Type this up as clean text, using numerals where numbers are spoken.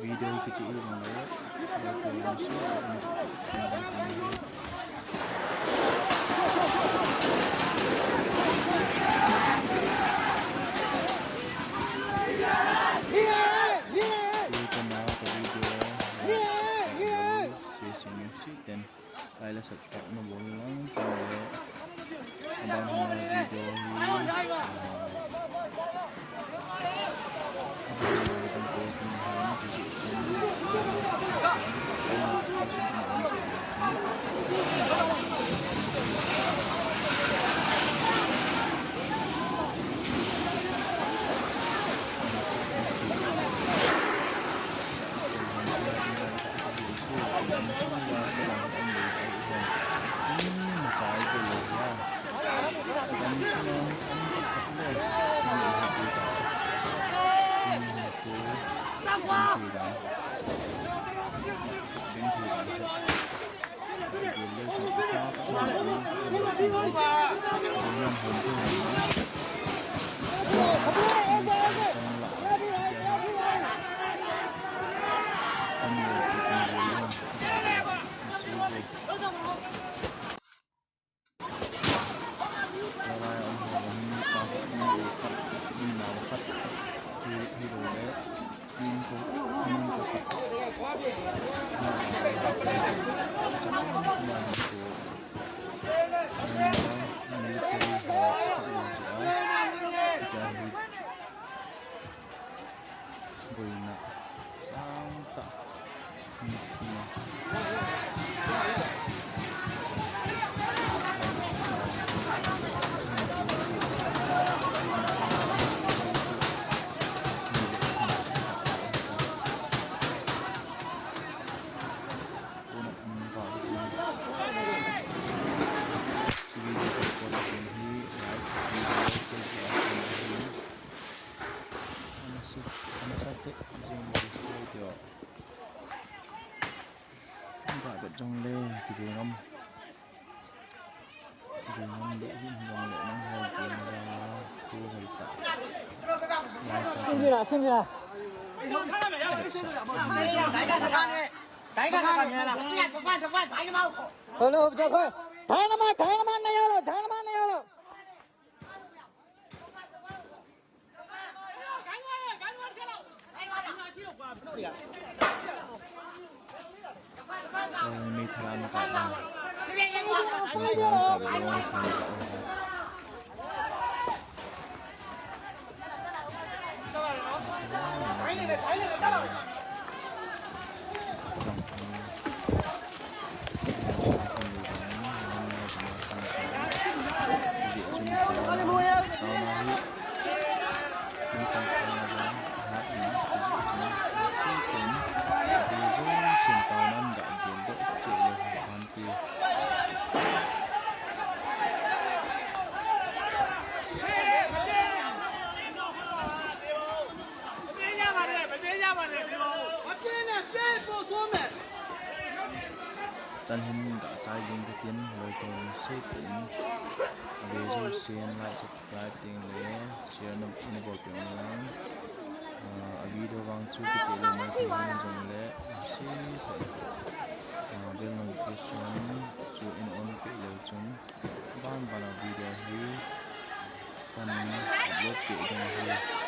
Video kecil banget. Dan like subscribe nó bốn lắm cho abang video trong lê thì về ngâm để hiện dòng lệ nó hồi tiền ra thu hồi tạ xem như là mi tham cả chân hình cả trái dùng cái tiền rồi còn xây tính về dùng xiên lại subscribe tiền lệ share nó bộ kiểu lắm video vang chú cái tiền mà thì mình dùng lệ xin phải bell notification chú in on cái lệ chúng ban vào video hi kan upload kiểu như